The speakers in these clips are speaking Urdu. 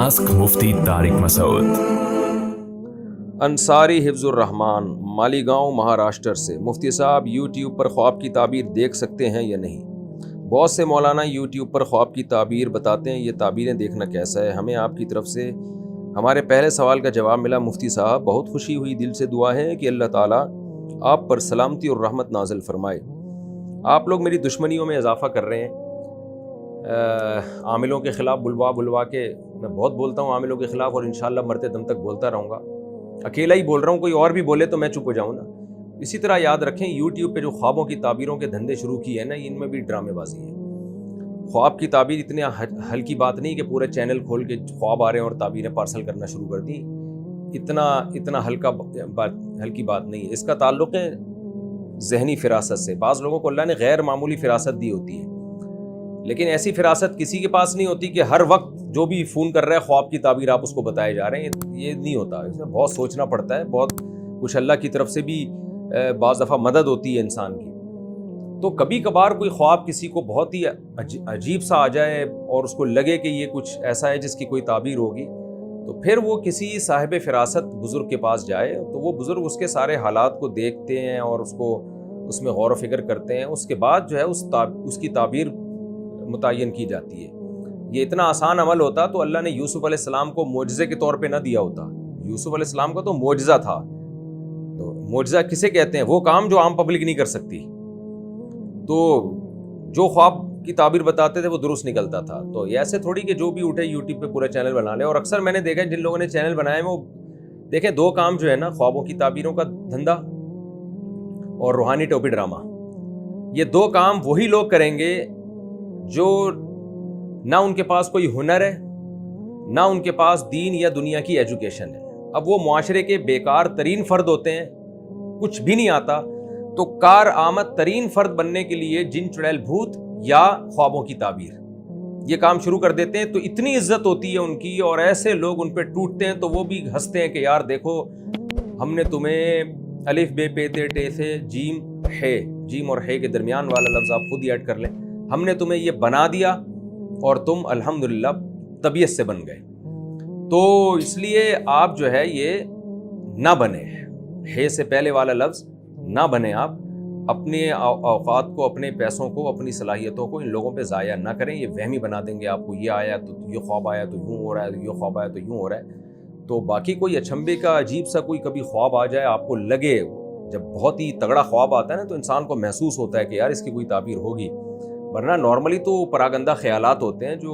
Ask Mufti Tariq Masood. Ansari حفظ الرحمان مالیگاؤں مہاراشٹر سے، مفتی صاحب یوٹیوب پر خواب کی تعبیر دیکھ سکتے ہیں یا نہیں؟ بہت سے مولانا یوٹیوب پر خواب کی تعبیر بتاتے ہیں، یہ تعبیریں دیکھنا کیسا ہے؟ ہمیں آپ کی طرف سے ہمارے پہلے سوال کا جواب ملا مفتی صاحب، بہت خوشی ہوئی، دل سے دعا ہے کہ اللہ تعالیٰ آپ پر سلامتی اور رحمت نازل فرمائے۔ آپ لوگ میری دشمنیوں میں اضافہ کر رہے ہیں، عاملوں کے خلاف بلوا کے میں بہت بولتا ہوں عاملوں کے خلاف، اور انشاءاللہ مرتے دم تک بولتا رہوں گا۔ اکیلا ہی بول رہا ہوں، کوئی اور بھی بولے تو میں چپ ہو جاؤں نا۔ اسی طرح یاد رکھیں، یوٹیوب پہ جو خوابوں کی تعبیروں کے دھندے شروع کیے ہیں نا، ان میں بھی ڈرامے بازی ہے۔ خواب کی تعبیر اتنی ہلکی بات نہیں کہ پورے چینل کھول کے خواب آ رہے ہیں اور تعبیریں پارسل کرنا شروع کر دی۔ اتنا ہلکی بات نہیں ہے۔ اس کا تعلق ہے ذہنی فراست سے۔ بعض لوگوں کو اللہ نے غیر معمولی فراست دی ہوتی ہے، لیکن ایسی فراست کسی کے پاس نہیں ہوتی کہ ہر وقت جو بھی فون کر رہا ہے خواب کی تعبیر آپ اس کو بتائے جا رہے ہیں۔ یہ نہیں ہوتا، اس میں بہت سوچنا پڑتا ہے، بہت کچھ اللہ کی طرف سے بھی بعض دفعہ مدد ہوتی ہے انسان کی۔ تو کبھی کبھار کوئی خواب کسی کو بہت ہی عجیب سا آ جائے اور اس کو لگے کہ یہ کچھ ایسا ہے جس کی کوئی تعبیر ہوگی، تو پھر وہ کسی صاحب فراست بزرگ کے پاس جائے، تو وہ بزرگ اس کے سارے حالات کو دیکھتے ہیں اور اس میں غور و فکر کرتے ہیں۔ اس کے بعد جو ہے اس کی تعبیر متعین کی جاتی ہے۔ یہ اتنا آسان عمل ہوتا تو اللہ نے یوسف علیہ السلام کو معجزے کے طور پہ نہ دیا ہوتا۔ یوسف علیہ السلام کا تو معجزہ تھا۔ تو معجزہ کسے کہتے ہیں؟ وہ کام جو عام پبلک نہیں کر سکتی۔ تو جو خواب کی تعبیر بتاتے تھے وہ درست نکلتا تھا۔ تو ایسے تھوڑی کہ جو بھی اٹھے یوٹیوب پہ پورا چینل بنا لے۔ اور اکثر میں نے دیکھا جن لوگوں نے چینل بنائے وہ دیکھیں، دو کام جو ہے نا، خوابوں کی تعبیروں کا دھندا اور روحانی ٹوپی ڈرامہ، یہ دو کام وہی لوگ کریں گے جو نہ ان کے پاس کوئی ہنر ہے، نہ ان کے پاس دین یا دنیا کی ایجوکیشن ہے۔ اب وہ معاشرے کے بیکار ترین فرد ہوتے ہیں، کچھ بھی نہیں آتا، تو کار آمد ترین فرد بننے کے لیے جن چڑیل بھوت یا خوابوں کی تعبیر یہ کام شروع کر دیتے ہیں، تو اتنی عزت ہوتی ہے ان کی، اور ایسے لوگ ان پہ ٹوٹتے ہیں تو وہ بھی ہنستے ہیں کہ یار دیکھو، ہم نے تمہیں الف بے پے تے ٹے سے جیم اور ہے کے درمیان والا لفظ آپ خود ہی ایڈ کر لیں، ہم نے تمہیں یہ بنا دیا اور تم الحمدللہ طبیعت سے بن گئے۔ تو اس لیے آپ جو ہے یہ نہ بنے، ہے سے پہلے والا لفظ نہ بنے۔ آپ اپنے اوقات کو، اپنے پیسوں کو، اپنی صلاحیتوں کو ان لوگوں پہ ضائع نہ کریں۔ یہ وہمی بنا دیں گے آپ کو، یہ آیا تو یہ خواب آیا تو یوں ہو رہا ہے، یہ خواب آیا تو یوں ہو رہا ہے۔ تو باقی کوئی اچھمبے کا عجیب سا کوئی کبھی خواب آ جائے، آپ کو لگے، جب بہت ہی تگڑا خواب آتا ہے نا تو انسان کو محسوس ہوتا ہے کہ یار اس کی کوئی تعبیر ہوگی، ورنہ نارملی تو پراگندہ خیالات ہوتے ہیں جو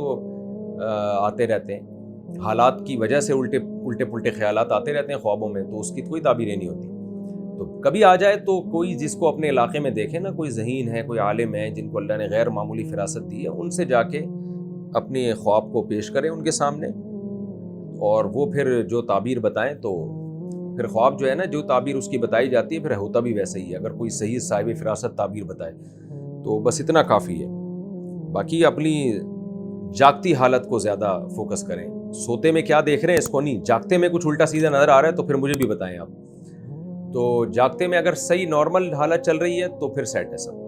آتے رہتے ہیں، حالات کی وجہ سے الٹے پلٹے خیالات آتے رہتے ہیں خوابوں میں، تو اس کی کوئی تعبیریں نہیں ہوتی۔ تو کبھی آ جائے تو کوئی جس کو اپنے علاقے میں دیکھے نا، کوئی ذہین ہے، کوئی عالم ہے جن کو اللہ نے غیر معمولی فراست دی ہے، ان سے جا کے اپنے خواب کو پیش کریں ان کے سامنے، اور وہ پھر جو تعبیر بتائیں، تو پھر خواب جو ہے نا، جو تعبیر اس کی بتائی جاتی ہے پھر ہوتا بھی ویسے ہی ہے۔ اگر کوئی صحیح صاحب فراست تعبیر بتائے تو بس اتنا کافی ہے۔ باقی اپنی جاگتی حالت کو زیادہ فوکس کریں، سوتے میں کیا دیکھ رہے ہیں اس کو نہیں، جاگتے میں کچھ الٹا سیدھا نظر آ رہا ہے تو پھر مجھے بھی بتائیں آپ۔ تو جاگتے میں اگر صحیح نارمل حالت چل رہی ہے تو پھر سیٹ ہے سب۔